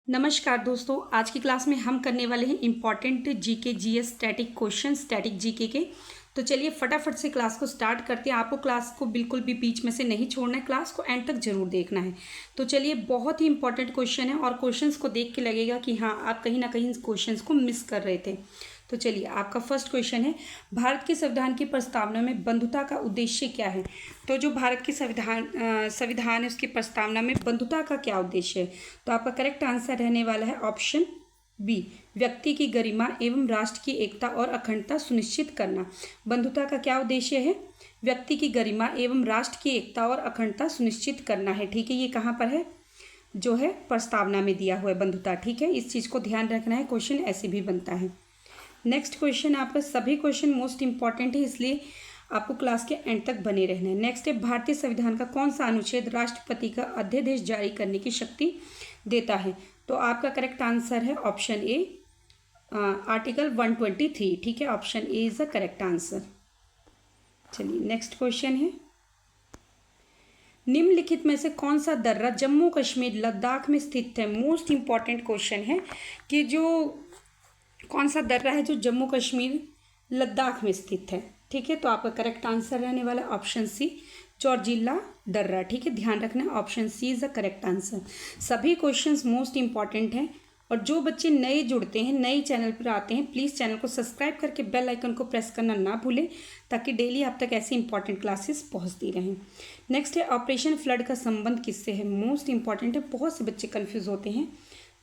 नमस्कार दोस्तों, आज की क्लास में हम करने वाले हैं important GK GS static question static GK के। तो चलिए फटाफट से क्लास को स्टार्ट करते हैं। आपको क्लास को बिल्कुल भी बीच में से नहीं छोड़ना है, क्लास को एंड तक जरूर देखना है। तो चलिए, बहुत ही इंपॉर्टेंट क्वेश्चन है और क्वेश्चंस को देख के लगेगा कि हाँ, आप कहीं ना कहीं क्वेश्चंस को मिस कर रहे थे। तो चलिए, आपका फर्स्ट क्वेश्चन है, भारत के संविधान की प्रस्तावना में बंधुता का उद्देश्य क्या है। तो जो भारत की संविधान है, उसकी प्रस्तावना में बंधुता का क्या उद्देश्य है। तो आपका करेक्ट आंसर रहने वाला है ऑप्शन बी, व्यक्ति की गरिमा एवं राष्ट्र की एकता और अखंडता सुनिश्चित करना। बंधुता का क्या उद्देश्य है, व्यक्ति की गरिमा एवं राष्ट्र की एकता और अखंडता सुनिश्चित करना है। ठीक है, ये कहाँ पर है, जो है प्रस्तावना में दिया हुआ है बंधुता। ठीक है, इस चीज़ को ध्यान रखना है, क्वेश्चन ऐसे भी बनता है। नेक्स्ट क्वेश्चन, आपका सभी क्वेश्चन मोस्ट इंपॉर्टेंट है, इसलिए आपको क्लास के एंड तक बने रहना है। नेक्स्ट है, भारतीय संविधान का कौन सा अनुच्छेद राष्ट्रपति का अध्यादेश जारी करने की शक्ति देता है। तो आपका करेक्ट आंसर है ऑप्शन ए, आर्टिकल 123। ठीक है, option A is the correct answer. चलिए, नेक्स्ट क्वेश्चन है, निम्नलिखित में से कौन सा दर्रा जम्मू कश्मीर लद्दाख में स्थित है। मोस्ट इंपॉर्टेंट क्वेश्चन है कि जो कौन सा दर्रा है जो जम्मू कश्मीर लद्दाख में स्थित है। ठीक है, तो आपका करेक्ट आंसर रहने वाला ऑप्शन सी, चौरजिला दर्रा। ठीक है, ध्यान रखना, option C is the correct answer. सभी क्वेश्चंस मोस्ट इंपॉर्टेंट हैं और जो बच्चे नए जुड़ते हैं, नए चैनल पर आते हैं, प्लीज़ चैनल को सब्सक्राइब करके बेल आइकन को प्रेस करना ना भूलें, ताकि डेली आप तक ऐसी इंपॉर्टेंट क्लासेस पहुंचती रहें। नेक्स्ट है, ऑपरेशन फ्लड का संबंध किससे है। मोस्ट इंपॉर्टेंट है, बहुत से बच्चे कन्फ्यूज होते हैं।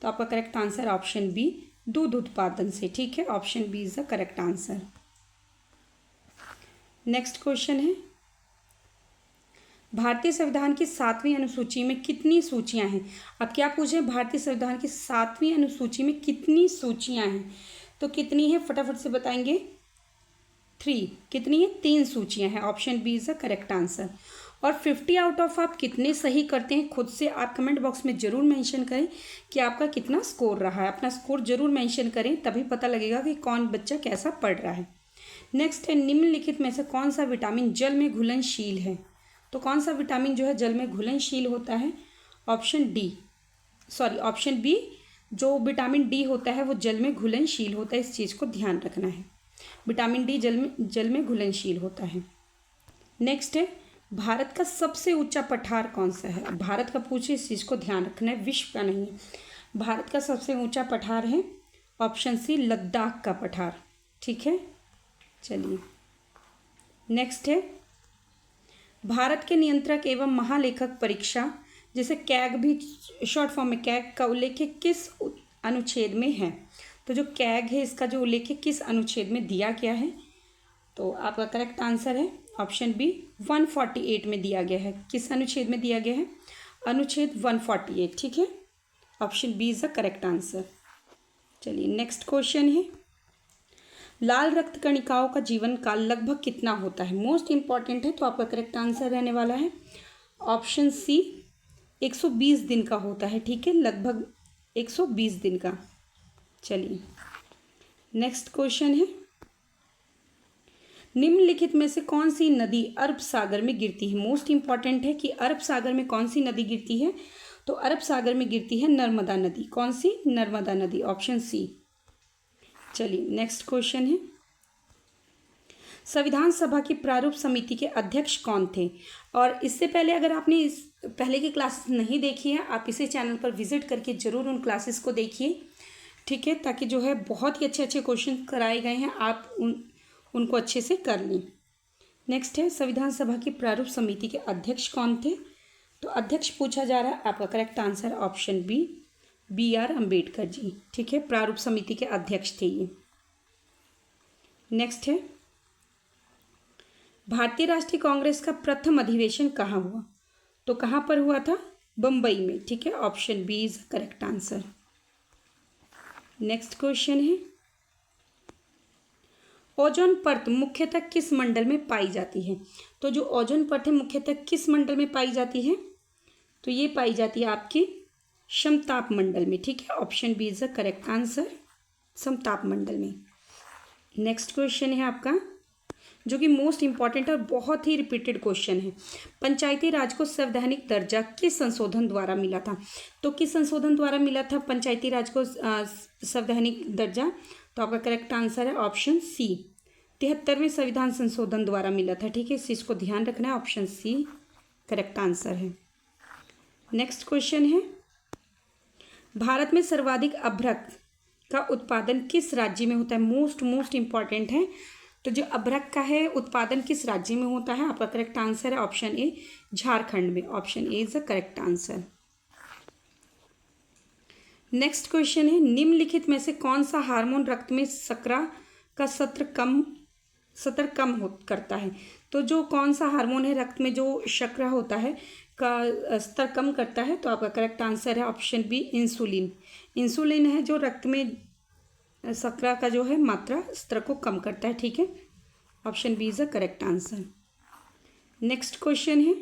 तो आपका करेक्ट आंसर ऑप्शन बी, दूध उत्पादन से। ठीक है, option B is the correct answer. Next question है, भारतीय संविधान की 7वीं अनुसूची में कितनी सूचियां हैं। अब क्या पूछे, भारतीय संविधान की 7वीं अनुसूची में कितनी सूचियां हैं। तो कितनी है, फटाफट से बताएंगे। 3। कितनी है, 3 सूचियां हैं। Option B is the correct answer. और 50 आउट ऑफ आप कितने सही करते हैं, खुद से आप कमेंट बॉक्स में ज़रूर मेंशन करें कि आपका कितना स्कोर रहा है। अपना स्कोर जरूर मेंशन करें, तभी पता लगेगा कि कौन बच्चा कैसा पढ़ रहा है। नेक्स्ट है, निम्नलिखित में से कौन सा विटामिन जल में घुलनशील है। तो कौन सा विटामिन जो है जल में घुलनशील होता है। ऑप्शन बी, जो विटामिन डी होता है वो जल में घुलनशील होता है। इस चीज़ को ध्यान रखना है, विटामिन डी जल में घुलनशील होता है। नेक्स्ट है, भारत का सबसे ऊंचा पठार कौन सा है। भारत का पूछे, इस चीज़ को ध्यान रखना है, विश्व का नहीं है। भारत का सबसे ऊंचा पठार है ऑप्शन सी, लद्दाख का पठार। ठीक है, चलिए नेक्स्ट है, भारत के नियंत्रक एवं महालेखक परीक्षा, जैसे कैग भी शॉर्ट फॉर्म में कैग, का उल्लेख किस अनुच्छेद में है। तो जो कैग है, इसका जो उल्लेख किस अनुच्छेद में दिया गया है। तो आपका करेक्ट आंसर है ऑप्शन बी, 148 में दिया गया है। किस अनुच्छेद में दिया गया है, अनुच्छेद 148। ठीक है, option B is the correct answer. चलिए, नेक्स्ट क्वेश्चन है, लाल रक्त कणिकाओं का जीवन काल लगभग कितना होता है। मोस्ट इंपॉर्टेंट है, तो आपका करेक्ट आंसर रहने वाला है ऑप्शन सी, 120 दिन का होता है। ठीक है, लगभग 120 दिन का। चलिए, नेक्स्ट क्वेश्चन है, निम्नलिखित में से कौन सी नदी अरब सागर में गिरती है। मोस्ट इंपॉर्टेंट है कि अरब सागर में कौन सी नदी गिरती है। तो अरब सागर में गिरती है नर्मदा नदी। कौन सी, नर्मदा नदी, ऑप्शन सी। चलिए, नेक्स्ट क्वेश्चन है, संविधान सभा की प्रारूप समिति के अध्यक्ष कौन थे। और इससे पहले अगर आपने इस पहले की क्लासेस नहीं देखी है, आप इसी चैनल पर विजिट करके जरूर उन क्लासेस को देखिए। ठीक है, ताकि जो है बहुत ही अच्छे अच्छे क्वेश्चन कराए गए हैं, आप उनको अच्छे से कर लें। नेक्स्ट है, संविधान सभा की प्रारूप समिति के अध्यक्ष कौन थे। तो अध्यक्ष पूछा जा रहा है, आपका correct answer option B, BR Ambedkar ji. ठीक है, प्रारूप समिति के अध्यक्ष थे ये। नेक्स्ट है, भारतीय राष्ट्रीय कांग्रेस का प्रथम अधिवेशन कहाँ हुआ। तो कहाँ पर हुआ था, बम्बई में। ठीक है, option B is correct answer. Next question है, ओजोन परत मुख्यतः किस मंडल में पाई जाती है। तो जो ओजोन परत है मुख्यतः किस मंडल में पाई जाती है। तो ये पाई जाती है आपकी समताप मंडल में। ठीक है, option B is the correct answer, समताप मंडल में। नेक्स्ट क्वेश्चन है आपका, जो कि मोस्ट इंपॉर्टेंट और बहुत ही रिपीटेड क्वेश्चन है। पंचायती राज को संवैधानिक दर्जा किस संशोधन द्वारा मिला था? तो किस संशोधन द्वारा मिला था पंचायती राज को संवैधानिक दर्जा? तो आपका करेक्ट आंसर है ऑप्शन सी, 73वें संविधान संशोधन द्वारा मिला था। ठीक है, इस चीज़ को ध्यान रखना है, ऑप्शन सी करेक्ट आंसर है। नेक्स्ट क्वेश्चन है, भारत में सर्वाधिक अभ्रक का उत्पादन किस राज्य में होता है? मोस्ट इंपॉर्टेंट है। तो जो अभ्रक का है उत्पादन किस राज्य में होता है? आपका करेक्ट आंसर है ऑप्शन ए, झारखंड में। Option A is the correct answer. Next question है, निम्नलिखित में से कौन सा हार्मोन रक्त में शर्करा का स्तर कम करता है? तो जो कौन सा हार्मोन है रक्त में जो शर्करा होता है का स्तर कम करता है? तो आपका करेक्ट आंसर है ऑप्शन बी, इंसुलिन। इंसुलिन है जो रक्त में शर्करा का जो है मात्रा स्तर को कम करता है। ठीक है, option B is the correct answer. Next question है,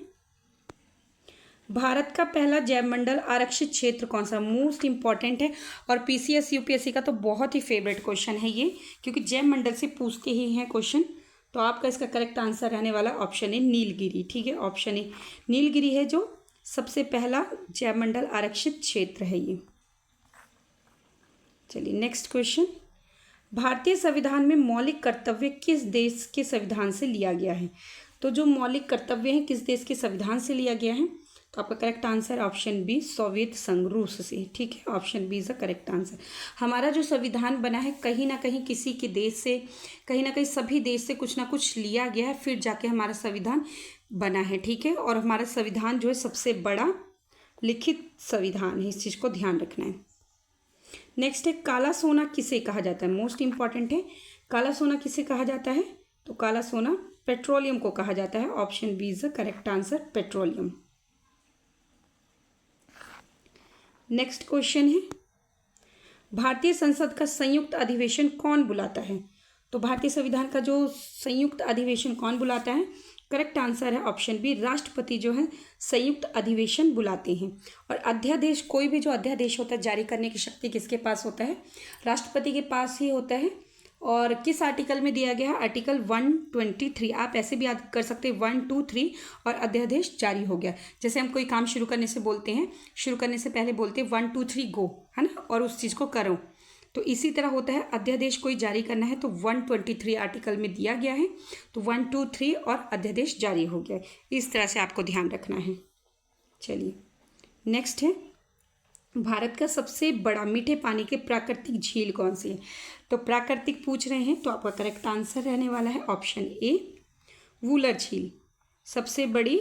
भारत का पहला जैव मंडल आरक्षित क्षेत्र कौन सा? मोस्ट इंपॉर्टेंट है और पीसीएस यूपीएससी का तो बहुत ही फेवरेट क्वेश्चन है ये, क्योंकि जैव मंडल से पूछते ही हैं क्वेश्चन। तो आपका इसका करेक्ट आंसर रहने वाला ऑप्शन ए, नीलगिरी। ठीक है, ऑप्शन ए नीलगिरी है जो सबसे पहला जैव मंडल आरक्षित क्षेत्र है ये। चलिए नेक्स्ट क्वेश्चन, भारतीय संविधान में मौलिक कर्तव्य किस देश के संविधान से लिया गया है? तो जो मौलिक कर्तव्य हैं किस देश के संविधान से लिया गया है? तो आपका correct answer option B, Soviet संघ, रूस से। ठीक है, option B is the correct answer. हमारा जो संविधान बना है कहीं ना कहीं किसी के देश से, कहीं ना कहीं सभी देश से कुछ ना कुछ लिया गया है, फिर जाके हमारा संविधान बना है। ठीक है, और हमारा संविधान जो है सबसे बड़ा लिखित संविधान है, इस चीज़ को ध्यान रखना है। नेक्स्ट है, काला सोना किसे कहा जाता है? मोस्ट इंपॉर्टेंट है, काला सोना किसे कहा जाता है? तो काला सोना पेट्रोलियम को कहा जाता है। Option B is the correct answer, petroleum. Next question है, भारतीय संसद का संयुक्त अधिवेशन कौन बुलाता है? तो भारतीय संविधान का जो संयुक्त अधिवेशन कौन बुलाता है? करेक्ट आंसर है ऑप्शन बी, राष्ट्रपति जो है संयुक्त अधिवेशन बुलाते हैं। और अध्यादेश, कोई भी जो अध्यादेश होता है जारी करने की शक्ति किसके पास होता है? राष्ट्रपति के पास ही होता है। और किस आर्टिकल में दिया गया है? आर्टिकल 123। आप ऐसे भी याद कर सकते हैं 123 और अध्यादेश जारी हो गया। जैसे हम कोई काम शुरू करने से बोलते हैं, शुरू करने से पहले बोलते हैं 1 2 3 गो, है ना, और उस चीज़ को करो। तो इसी तरह होता है, अध्यादेश कोई जारी करना है तो 123 आर्टिकल में दिया गया है, तो 1 2 3 और अध्यादेश जारी हो गया। इस तरह से आपको ध्यान रखना है। चलिए नेक्स्ट है, भारत का सबसे बड़ा मीठे पानी के प्राकृतिक झील कौन सी है? तो प्राकृतिक पूछ रहे हैं, तो आपका करेक्ट आंसर रहने वाला है ऑप्शन ए, वूलर झील सबसे बड़ी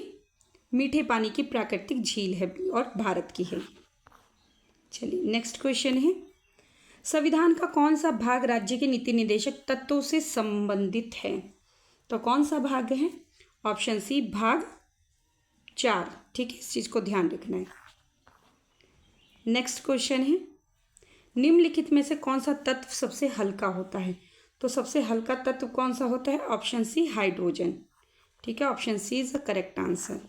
मीठे पानी की प्राकृतिक झील है और भारत की है। चलिए नेक्स्ट क्वेश्चन है, संविधान का कौन सा भाग राज्य के नीति निर्देशक तत्वों से संबंधित है? तो कौन सा भाग है? ऑप्शन सी, भाग 4। ठीक है, इस चीज़ को ध्यान रखना है। नेक्स्ट क्वेश्चन है, निम्नलिखित में से कौन सा तत्व सबसे हल्का होता है? तो सबसे हल्का तत्व कौन सा होता है? Option C, hydrogen. ठीक है, option C is the correct answer.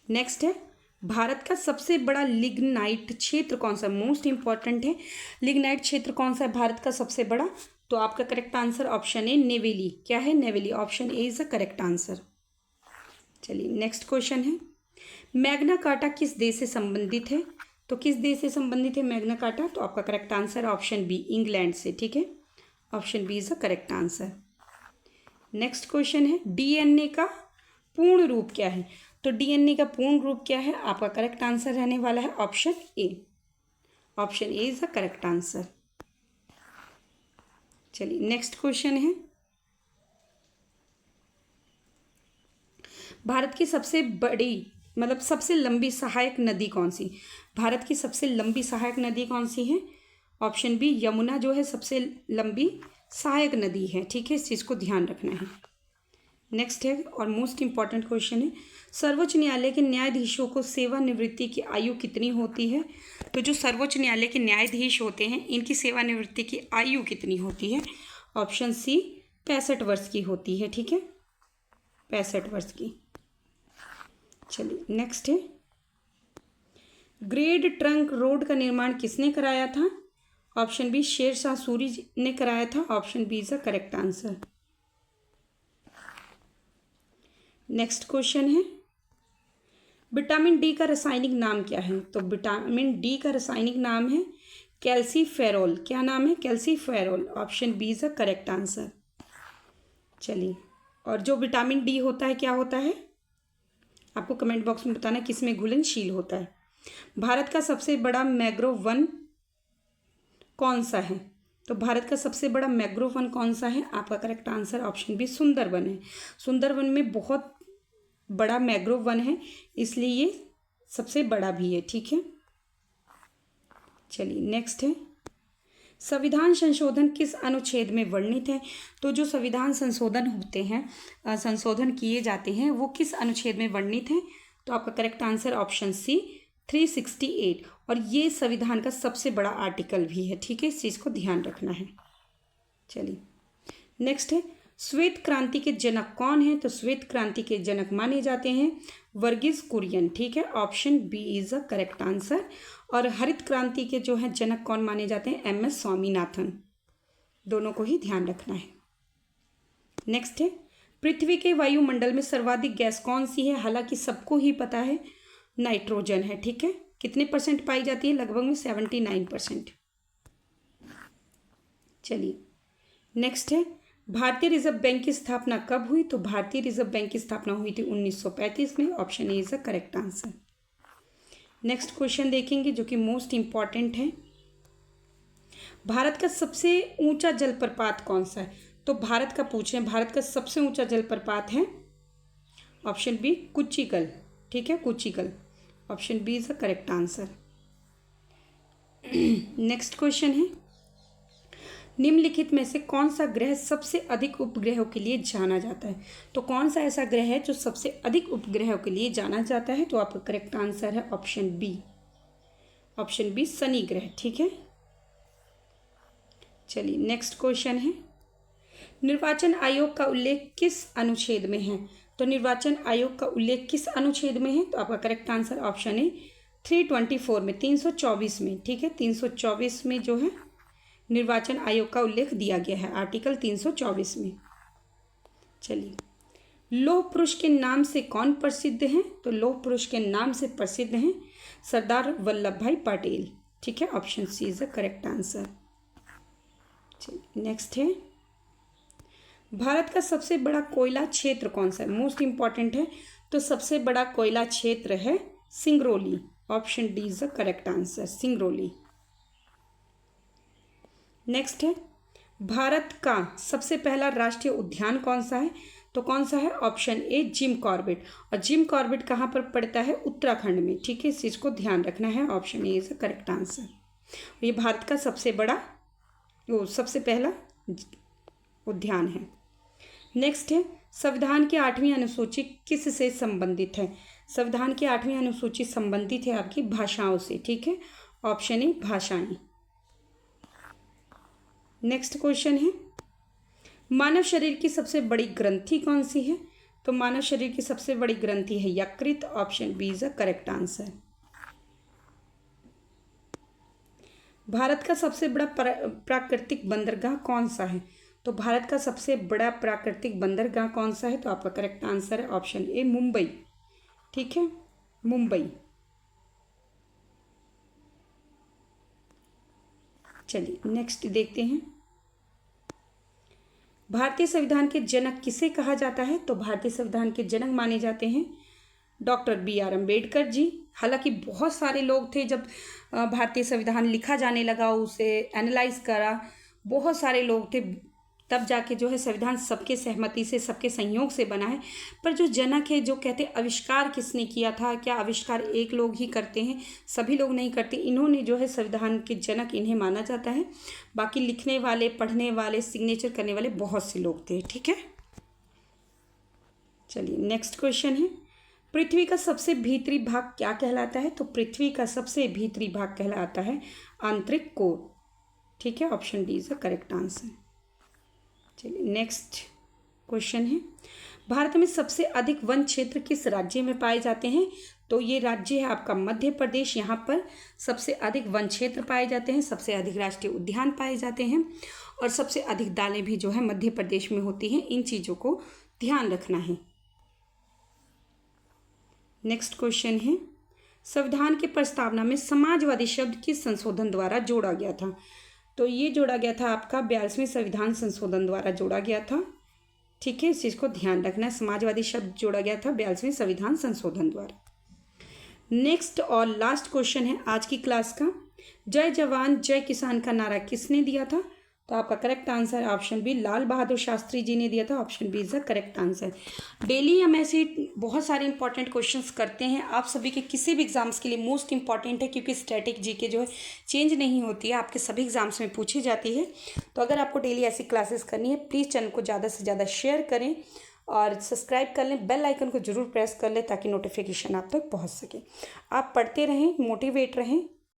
Next है, भारत का सबसे बड़ा लिग्नाइट क्षेत्र कौन सा? मोस्ट इंपॉर्टेंट है, लिग्नाइट क्षेत्र कौन सा है भारत का सबसे बड़ा? तो आपका correct answer option A, Neyveli. क्या है? Neyveli. Option A is the correct answer. चलिए नेक्स्ट क्वेश्चन है, मैग्ना कार्टा किस देश से संबंधित है? तो किस देश से संबंधित है मैग्ना कार्टा? तो आपका correct answer option B, England से। ठीक है, option B is the correct answer. Next question है, डीएनए का पूर्ण रूप क्या है? तो डीएनए का पूर्ण रूप क्या है? आपका करेक्ट आंसर रहने वाला है option A. Option A is the correct answer. चलिए नेक्स्ट क्वेश्चन है, भारत की सबसे बड़ी मतलब सबसे लंबी सहायक नदी कौन सी? भारत की सबसे लंबी सहायक नदी कौन सी है? ऑप्शन बी, यमुना जो है सबसे लंबी सहायक नदी है। ठीक है, इस चीज़ को ध्यान रखना है। नेक्स्ट है और मोस्ट इंपॉर्टेंट क्वेश्चन है, सर्वोच्च न्यायालय के न्यायाधीशों को सेवानिवृत्ति की आयु कितनी होती है? तो जो सर्वोच्च न्यायालय के न्यायाधीश होते हैं इनकी सेवानिवृत्ति की आयु कितनी होती है? ऑप्शन सी, 65 वर्ष की होती है। ठीक है, 65 वर्ष की। चलिए नेक्स्ट है, ग्रेट ट्रंक रोड का निर्माण किसने कराया था? ऑप्शन बी, शेरशाह सूरी ने कराया था। Option B is the correct answer. Next question है, विटामिन डी का रासायनिक नाम क्या है? तो विटामिन डी का रासायनिक नाम है कैल्सीफेरोल। क्या नाम है? Calciferol. Option B is the correct answer. चलिए, और जो विटामिन डी होता है क्या होता है आपको कमेंट बॉक्स में बताना, किस में घुलनशील होता है। भारत का सबसे बड़ा मैंग्रोव वन कौन सा है? तो भारत का सबसे बड़ा मैंग्रोव वन कौन सा है? आपका correct answer option B Sundarban है। सुंदरवन में बहुत बड़ा मैंग्रोव वन है, इसलिए ये सबसे बड़ा भी है। ठीक है, चलिए नेक्स्ट है, संविधान संशोधन किस अनुच्छेद में वर्णित है? तो जो संविधान संशोधन होते हैं, संशोधन किए जाते हैं, वो किस अनुच्छेद में वर्णित है? तो आपका करेक्ट आंसर ऑप्शन सी 368, और ये संविधान का सबसे बड़ा आर्टिकल भी है। ठीक है, इस चीज़ को ध्यान रखना है। चलिए नेक्स्ट है, श्वेत क्रांति के जनक कौन है? तो श्वेत क्रांति के जनक माने जाते हैं वर्गीज कुरियन। ठीक है, option B is a correct answer. और हरित क्रांति के जो है जनक कौन माने जाते हैं? एम.एस. स्वामीनाथन। दोनों को ही ध्यान रखना है। नेक्स्ट है, पृथ्वी के वायुमंडल में सर्वाधिक गैस कौन सी है? हालांकि सबको ही पता है नाइट्रोजन है। ठीक है, कितने परसेंट पाई जाती है? लगभग में 79%। चलिए नेक्स्ट है, भारतीय रिजर्व बैंक की स्थापना कब हुई? तो भारतीय रिजर्व बैंक की स्थापना हुई थी 1935 में। Option A is the correct answer. Next question देखेंगे जो कि मोस्ट इंपॉर्टेंट है, भारत का सबसे ऊंचा जलप्रपात कौन सा है? तो भारत का पूछ रहे हैं, भारत का सबसे ऊंचा जलप्रपात है ऑप्शन बी कुचिकल। ठीक है, कुचिकल। Option B is the correct answer. Next question है, निम्नलिखित में से कौन सा ग्रह सबसे अधिक उपग्रहों के लिए जाना जाता है? तो कौन सा ऐसा ग्रह है जो सबसे अधिक उपग्रहों के लिए जाना जाता है? तो आपका करेक्ट आंसर है option B. Option B Shani ग्रह। ठीक है, चलिए नेक्स्ट क्वेश्चन है, निर्वाचन आयोग का उल्लेख किस अनुच्छेद में है? तो निर्वाचन आयोग का उल्लेख किस अनुच्छेद में है? तो आपका करेक्ट आंसर ऑप्शन है 324 में, 324 में। ठीक है, 324 में जो है निर्वाचन आयोग का उल्लेख दिया गया है, आर्टिकल 324 में। चलिए, लौह पुरुष के नाम से कौन प्रसिद्ध हैं? तो लौह पुरुष के नाम से प्रसिद्ध हैं सरदार वल्लभ भाई पटेल। ठीक है, option C is the correct answer. चलिए नेक्स्ट है, भारत का सबसे बड़ा कोयला क्षेत्र कौन सा है? मोस्ट इंपॉर्टेंट है। तो सबसे बड़ा कोयला क्षेत्र है Singrauli. Option D is the correct answer, Singrauli. Next है, भारत का सबसे पहला राष्ट्रीय उद्यान कौन सा है? तो कौन सा है? Option A Jim Corbett. और जिम कॉर्बेट कहाँ पर पड़ता है? उत्तराखंड में। ठीक है, इस चीज़ को ध्यान रखना है। Option A is the correct answer. ये भारत का सबसे पहला उद्यान है। नेक्स्ट है, संविधान की 8वीं अनुसूची किस से संबंधित है? संविधान की 8वीं अनुसूची संबंधित है आपकी भाषाओं से। ठीक है, ऑप्शन ए भाषाएं। नेक्स्ट क्वेश्चन है, मानव शरीर की सबसे बड़ी ग्रंथि कौन सी है? तो मानव शरीर की सबसे बड़ी ग्रंथि है यकृत। Option B is the correct answer. Bharat का सबसे बड़ा प्राकृतिक बंदरगाह कौन सा है? तो भारत का सबसे बड़ा प्राकृतिक बंदरगाह कौन सा है? तो आपका करेक्ट आंसर है ऑप्शन ए मुंबई। ठीक है, मुंबई। चलिए नेक्स्ट देखते हैं, भारतीय संविधान के जनक किसे कहा जाता है? तो भारतीय संविधान के जनक माने जाते हैं डॉक्टर बी.आर. अम्बेडकर जी। हालांकि बहुत सारे लोग थे जब भारतीय संविधान लिखा जाने लगा, उसे एनालाइज करा, बहुत सारे लोग थे, तब जाके जो है संविधान सबके सहमति से, सबके संयोग से बना है। पर जो जनक है, जो कहते हैं आविष्कार किसने किया था, क्या आविष्कार एक लोग ही करते हैं? सभी लोग नहीं करते। इन्होंने जो है संविधान के जनक, इन्हें माना जाता है। बाकी लिखने वाले, पढ़ने वाले, सिग्नेचर करने वाले बहुत से लोग थे। ठीक है, चलिए नेक्स्ट क्वेश्चन है, पृथ्वी का सबसे भीतरी भाग क्या कहलाता है? तो पृथ्वी का सबसे भीतरी भाग कहलाता है आंतरिक कोर। ठीक है, option D is the correct answer. चलिए नेक्स्ट क्वेश्चन है, भारत में सबसे अधिक वन क्षेत्र किस राज्य में पाए जाते हैं? तो ये राज्य है आपका मध्य प्रदेश। यहाँ पर सबसे अधिक वन क्षेत्र पाए जाते हैं, सबसे अधिक राष्ट्रीय उद्यान पाए जाते हैं, और सबसे अधिक दालें भी जो है मध्य प्रदेश में होती हैं। इन चीज़ों को ध्यान रखना है। नेक्स्ट क्वेश्चन है, संविधान की प्रस्तावना में समाजवादी शब्द किस संशोधन द्वारा जोड़ा गया था? तो ये जोड़ा गया था आपका 42वें संविधान संशोधन द्वारा जोड़ा गया था। ठीक है, इस चीज़ को ध्यान रखना है, समाजवादी शब्द जोड़ा गया था 42वें संविधान संशोधन द्वारा। नेक्स्ट और लास्ट क्वेश्चन है आज की क्लास का, जय जवान जय किसान का नारा किसने दिया था? तो आपका correct answer option B, Lal Bahadur Shastri ji ने दिया था। Option B is the correct answer. Daily हम ऐसे बहुत सारे इंपॉर्टेंट क्वेश्चंस करते हैं आप सभी के किसी भी एग्जाम्स के लिए मोस्ट इंपॉर्टेंट है, क्योंकि स्टैटिक जीके जो है चेंज नहीं होती है, आपके सभी एग्जाम्स में पूछी जाती है। तो अगर आपको डेली ऐसी क्लासेस करनी है, प्लीज़ चैनल को ज़्यादा से ज़्यादा शेयर करें और सब्सक्राइब कर लें, बेल आइकन को जरूर प्रेस कर लें ताकि नोटिफिकेशन आप तक पहुँच सके। आप पढ़ते रहें, मोटिवेट रहें